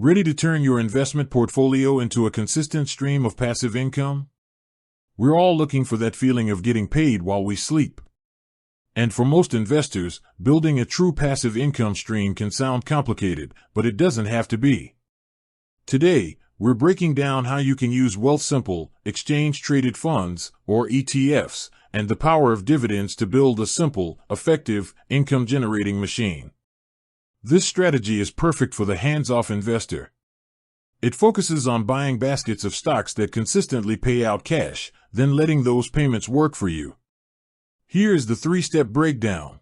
Ready to turn your investment portfolio into a consistent stream of passive income? We're all looking for that feeling of getting paid while we sleep. And for most investors, building a true passive income stream can sound complicated, but it doesn't have to be. Today, we're breaking down how you can use Wealthsimple, exchange-traded funds, or ETFs, and the power of dividends to build a simple, effective, income-generating machine. This strategy is perfect for the hands-off investor. It focuses on buying baskets of stocks that consistently pay out cash, then letting those payments work for you. Here is the 3-step breakdown.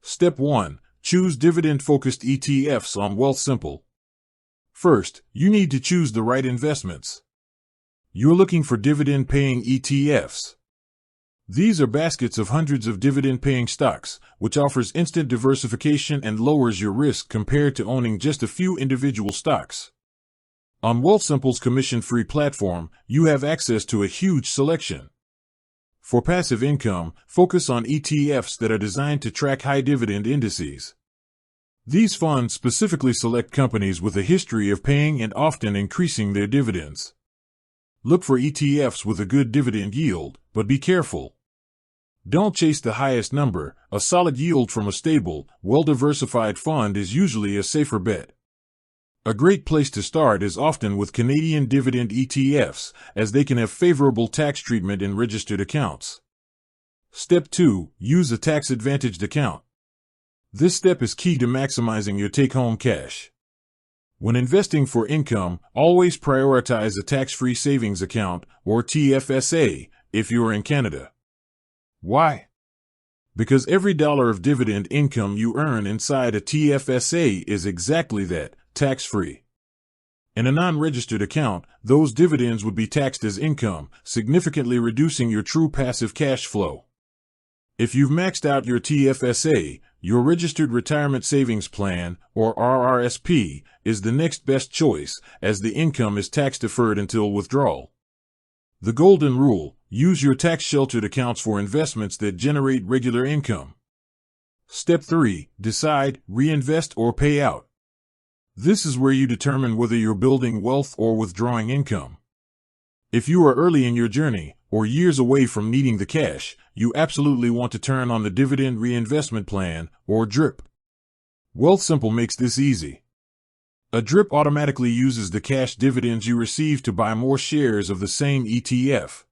Step 1. Choose dividend-focused ETFs on Wealthsimple. First, you need to choose the right investments. You're looking for dividend-paying ETFs. These are baskets of hundreds of dividend-paying stocks, which offers instant diversification and lowers your risk compared to owning just a few individual stocks. On Wealthsimple's commission-free platform, you have access to a huge selection. For passive income, focus on ETFs that are designed to track high dividend indices. These funds specifically select companies with a history of paying and often increasing their dividends. Look for ETFs with a good dividend yield, but be careful. Don't chase the highest number. A solid yield from a stable, well-diversified fund is usually a safer bet. A great place to start is often with Canadian dividend ETFs, as they can have favorable tax treatment in registered accounts. Step 2. Use a tax-advantaged account. This step is key to maximizing your take-home cash. When investing for income, always prioritize a tax-free savings account, or TFSA, if you are in Canada. Why? Because every dollar of dividend income you earn inside a TFSA is exactly that, tax-free. In a non-registered account, those dividends would be taxed as income, significantly reducing your true passive cash flow. If you've maxed out your TFSA, your Registered Retirement Savings Plan, or RRSP, is the next best choice, as the income is tax-deferred until withdrawal. The golden rule: use your tax-sheltered accounts for investments that generate regular income. Step 3. Decide, reinvest or pay out. This is where you determine whether you're building wealth or withdrawing income. If you are early in your journey, or years away from needing the cash, you absolutely want to turn on the Dividend Reinvestment Plan, or DRIP. Wealthsimple makes this easy. A DRIP automatically uses the cash dividends you receive to buy more shares of the same ETF.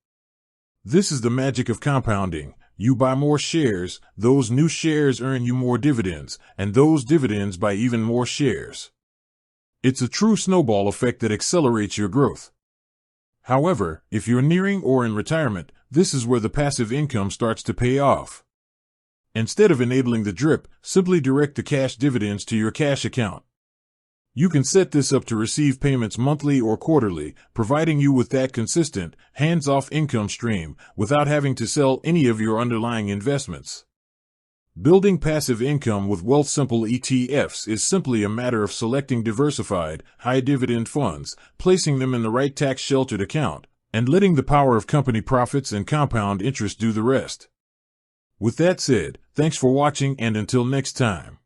This is the magic of compounding. You buy more shares, those new shares earn you more dividends, and those dividends buy even more shares. It's a true snowball effect that accelerates your growth. However, if you're nearing or in retirement, this is where the passive income starts to pay off. Instead of enabling the DRIP, simply direct the cash dividends to your cash account. You can set this up to receive payments monthly or quarterly, providing you with that consistent, hands-off income stream without having to sell any of your underlying investments. Building passive income with Wealthsimple ETFs is simply a matter of selecting diversified, high-dividend funds, placing them in the right tax-sheltered account, and letting the power of company profits and compound interest do the rest. With that said, thanks for watching, and until next time.